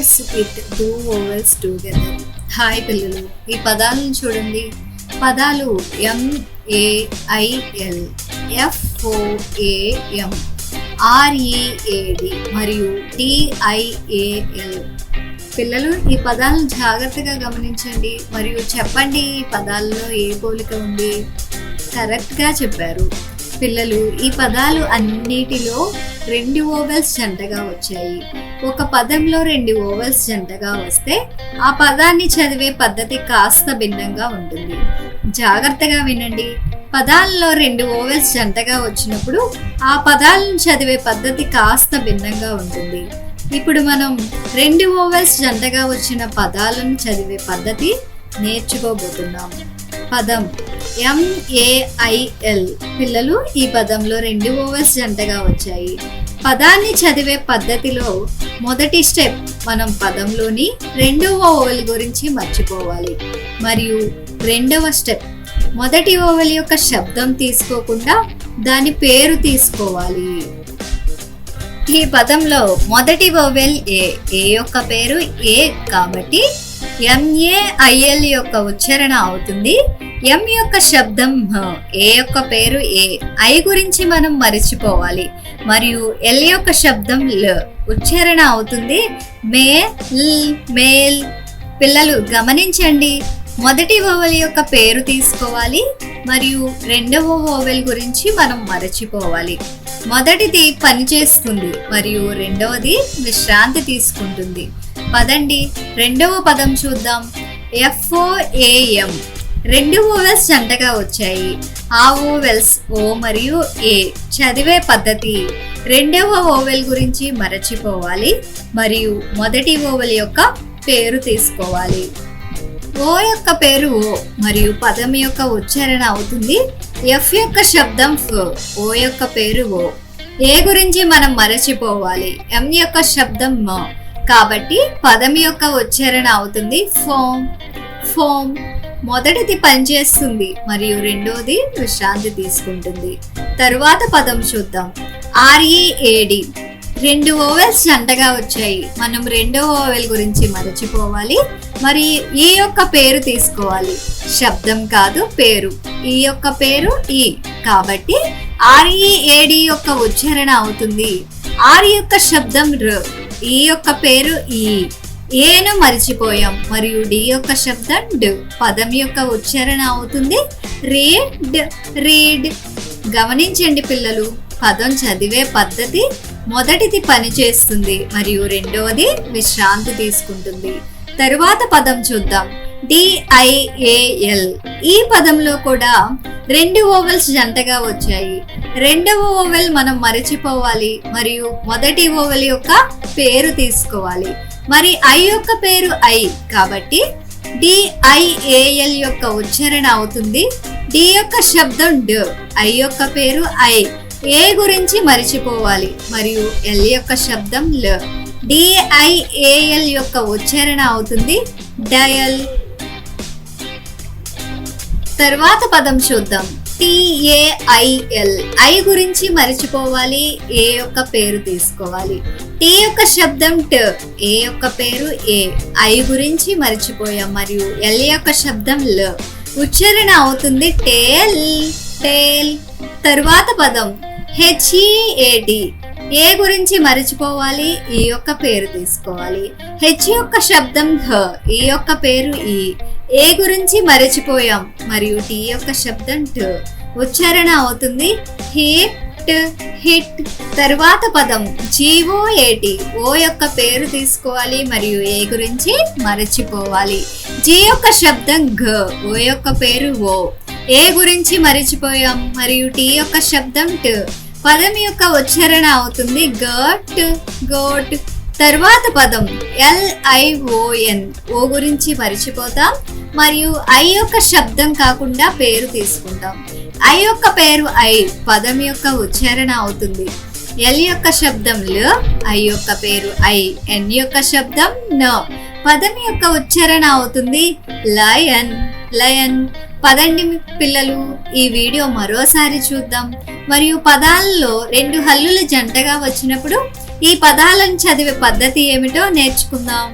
words with two vowels together. Hi పిల్లలు, ఈ పదాలను చూడండి. పదాలు MAIL, FOAM, READ మరియు TIAL. పిల్లలు, ఈ పదాలను జాగ్రత్తగా గమనించండి మరియు చెప్పండి, ఈ పదాలలో ఏ పోలిక ఉంది. కరెక్ట్గా చెప్పారు పిల్లలు. ఈ పదాలు అన్నిటిలో 2 ఓవెల్స్ జంటగా వచ్చాయి. ఒక పదంలో 2 ఓవెల్స్ జంటగా వస్తే ఆ పదాన్ని చదివే పద్ధతి కాస్త భిన్నంగా ఉంటుంది. జాగ్రత్తగా వినండి. పదాలలో 2 ఓవెల్స్ జంటగా వచ్చినప్పుడు ఆ పదాలను చదివే పద్ధతి కాస్త భిన్నంగా ఉంటుంది. ఇప్పుడు మనం 2 ఓవెల్స్ జంటగా వచ్చిన పదాలను చదివే పద్ధతి నేర్చుకోబోతున్నాం. పదం MAIL. పిల్లలు, ఈ పదంలో 2 ఓవెల్స్ జంటగా వచ్చాయి. పదాన్ని చదివే పద్ధతిలో మొదటి స్టెప్, మనం పదంలోని 2వ ఓవెల్ గురించి మర్చిపోవాలి. మరియు 2వ స్టెప్, మొదటి ఓవెల్ యొక్క శబ్దం తీసుకోకుండా దాని పేరు తీసుకోవాలి. ఈ పదంలో మొదటి ఓవెల్ ఏ యొక్క పేరు ఏ కాబట్టి MAIL యొక్క ఉచ్చారణ అవుతుంది. M యొక్క శబ్దం ఏ యొక్క పేరు ఏ. ఐ గురించి మనం మరిచిపోవాలి. మరియు L యొక్క శబ్దం ల ఉచ్చారణ అవుతుంది మేల్. పిల్లలు గమనించండి, మొదటి ఓవెల్ యొక్క పేరు తీసుకోవాలి మరియు 2వ ఓవెల్ గురించి మనం మరచిపోవాలి. మొదటిది పనిచేస్తుంది మరియు 2వది విశ్రాంతి తీసుకుంటుంది. పదండి 2వ పదం చూద్దాం. FOAM. 2 ఓవెల్స్ జంటగా వచ్చాయి. ఆ ఓవెల్స్ ఓ మరియు ఏ. చదివే పద్ధతి, 2వ ఓవెల్ గురించి మరచిపోవాలి మరియు మొదటి ఓవెల్ యొక్క పేరు తీసుకోవాలి. ఓ యొక్క పేరు ఓ మరియు పదం యొక్క ఉచ్చారణ అవుతుంది ఎఫ్ యొక్క శబ్దం ఫ్. ఓ యొక్క పేరు ఓ. ఏ గురించి మనం మరచిపోవాలి. ఎం యొక్క శబ్దం మ కాబట్టి పదం యొక్క ఉచ్చారణ అవుతుంది ఫోమ్. మొదటిది పనిచేస్తుంది మరియు 2వది విశ్రాంతి తీసుకుంటుంది. తరువాత పదం చూద్దాం. READ. 2 ఓవెల్స్ జంటగా వచ్చాయి. మనం 2వ ఓవెల్ గురించి మరచిపోవాలి. మరి ఈ యొక్క పేరు తీసుకోవాలి. శబ్దం కాదు, పేరు. ఈ యొక్క పేరు ఈ కాబట్టి READ యొక్క ఉచ్చారణ అవుతుంది ఆర్ యొక్క శబ్దం ర. ఈ యొక్క పేరు ఈ. ఏను మరిచిపోయాం మరియు డి యొక్క శబ్దం డ్. పదం యొక్క ఉచ్చారణ అవుతుంది రీడ్. గమనించండి పిల్లలు, పదం చదివే పద్ధతి, మొదటిది పనిచేస్తుంది మరియు 2వది విశ్రాంతి తీసుకుంటుంది. తరువాత పదం చూద్దాం. DIAL. ఈ పదంలో కూడా 2 ఓవెల్స్ జంటగా వచ్చాయి. 2వ ఓవెల్ మనం మరచిపోవాలి మరియు మొదటి ఓవెల్ యొక్క పేరు తీసుకోవాలి. మరి ఐ యొక్క పేరు ఐ కాబట్టి DIAL యొక్క ఉచ్చారణ అవుతుంది డి యొక్క శబ్దం డ్. ఐ యొక్క పేరు ఐ. ఏ గురించి మరిచిపోవాలి మరియు ఎల్ యొక్క శబ్దం ల. DIAL యొక్క ఉచ్చారణ అవుతుంది డయల్. తర్వాత పదం చూద్దాం. TAIL. ఐ గురించి మరిచిపోవాలి. ఏ యొక్క పేరు తీసుకోవాలి. టీ యొక్క శబ్దం ట. ఏ యొక్క పేరు ఏ. ఐ గురించి మరిచిపోయాం మరియు ఎల్ యొక్క శబ్దం ల. ఉచ్చారణ అవుతుంది టేల్. తరువాత పదం HEAD. ఏ గురించి మరిచిపోవాలి. ఈ యొక్క పేరు తీసుకోవాలి. హెచ్ యొక్క శబ్దం హ. ఈ యొక్క పేరు ఈ. ఏ గురించి మరచిపోయాం మరియు టీ యొక్క శబ్దం ట. ఉచ్చారణ అవుతుంది హిట్. తరువాత పదం GOAT. ఓ యొక్క పేరు తీసుకోవాలి మరియు ఏ గురించి మరచిపోవాలి. జి యొక్క శబ్దం ఘ. ఓ యొక్క పేరు ఓ. ఏ గురించి మరిచిపోయాం మరియు టీ యొక్క శబ్దం ట. పదం యొక్క ఉచ్చారణ అవుతుంది గోట్. తరువాత పదం LION. ఓ గురించి మరిచిపోతాం మరియు ఐ యొక్క శబ్దం కాకుండా పేరు తీసుకుంటాం. ఐ యొక్క పేరు ఐ. పదం యొక్క ఉచ్చారణ అవుతుంది ఎల్ యొక్క శబ్దం ల. ఐ యొక్క పేరు ఐ. ఎన్ యొక్క శబ్దం న. పదం యొక్క ఉచ్చారణ అవుతుంది లయన్. పదండి పిల్లలు, ఈ వీడియో మరోసారి చూద్దాం మరియు పదాలలో 2 హల్లులు జంటగా వచ్చినప్పుడు ఈ పదాలను చదివే పద్ధతి ఏమిటో నేర్చుకుందాం.